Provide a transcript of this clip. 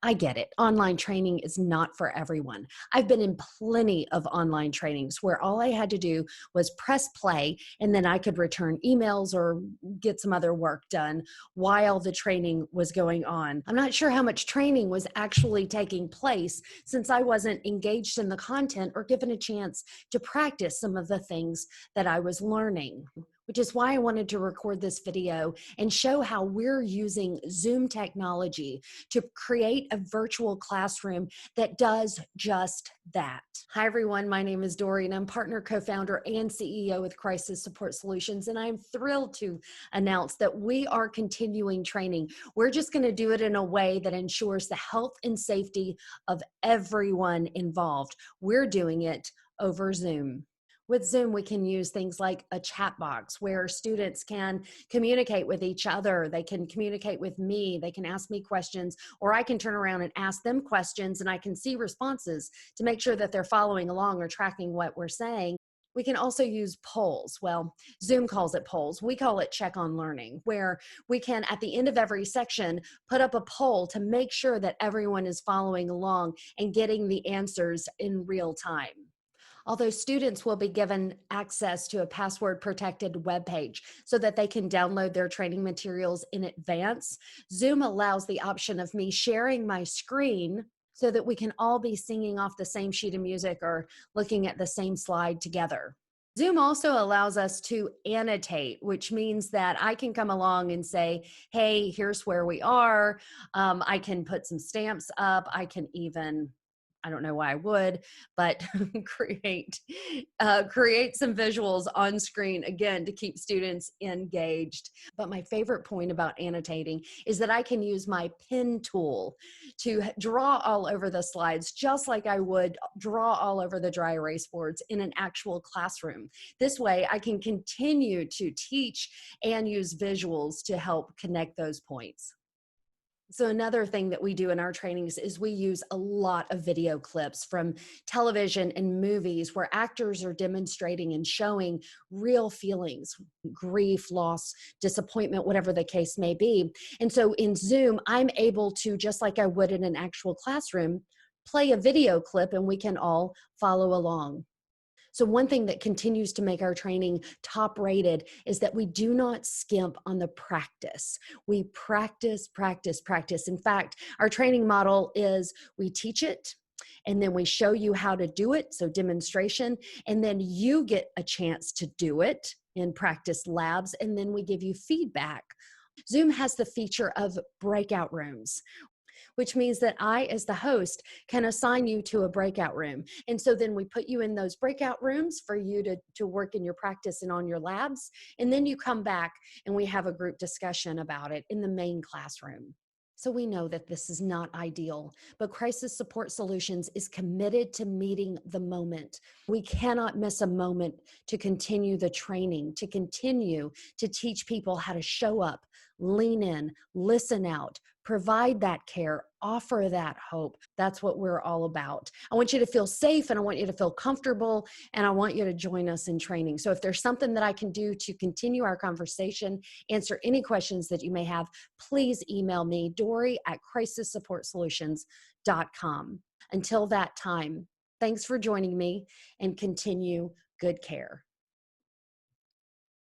I get it. Online training is not for everyone. I've been in plenty of online trainings where all I had to do was press play and then I could return emails or get some other work done while the training was going on. I'm not sure how much training was actually taking place since I wasn't engaged in the content or given a chance to practice some of the things that I was learning, which is why I wanted to record this video and show how we're using Zoom technology to create a virtual classroom that does just that. Hi, everyone. My name is Dory, and I'm partner, co-founder, and CEO with Crisis Support Solutions, and I'm thrilled to announce that we are continuing training. We're just going to do it in a way that ensures the health and safety of everyone involved. We're doing it over Zoom. With Zoom, we can use things like a chat box where students can communicate with each other. They can communicate with me. They can ask me questions, or I can turn around and ask them questions, and I can see responses to make sure that they're following along or tracking what we're saying. We can also use polls. Well, Zoom calls it polls. We call it check on learning, where we can, at the end of every section, put up a poll to make sure that everyone is following along and getting the answers in real time. Although students will be given access to a password protected web page so that they can download their training materials in advance, Zoom allows the option of me sharing my screen so that we can all be singing off the same sheet of music or looking at the same slide together. Zoom also allows us to annotate, which means that I can come along and say, hey, here's where we are. I can put some stamps up. I can even, I don't know why I would, but create some visuals on screen, again, to keep students engaged. But my favorite point about annotating is that I can use my pen tool to draw all over the slides, just like I would draw all over the dry erase boards in an actual classroom. This way, I can continue to teach and use visuals to help connect those points. So another thing that we do in our trainings is we use a lot of video clips from television and movies where actors are demonstrating and showing real feelings, grief, loss, disappointment, whatever the case may be. And so in Zoom, I'm able to, just like I would in an actual classroom, play a video clip and we can all follow along. So one thing that continues to make our training top rated is that we do not skimp on the practice. We practice, practice, practice. In fact, our training model is we teach it and then we show you how to do it, so demonstration, and then you get a chance to do it in practice labs, and then we give you feedback. Zoom has the feature of breakout rooms, which means that I, as the host, can assign you to a breakout room. And so then we put you in those breakout rooms for you to work in your practice and on your labs. And then you come back and we have a group discussion about it in the main classroom. So we know that this is not ideal, but Crisis Support Solutions is committed to meeting the moment. We cannot miss a moment to continue the training, to continue to teach people how to show up, lean in, listen out, provide that care, offer that hope. That's what we're all about. I want you to feel safe and I want you to feel comfortable and I want you to join us in training. So if there's something that I can do to continue our conversation, answer any questions that you may have, please email me, Dory@crisissupportsolutions.com. Until that time, thanks for joining me and continue good care.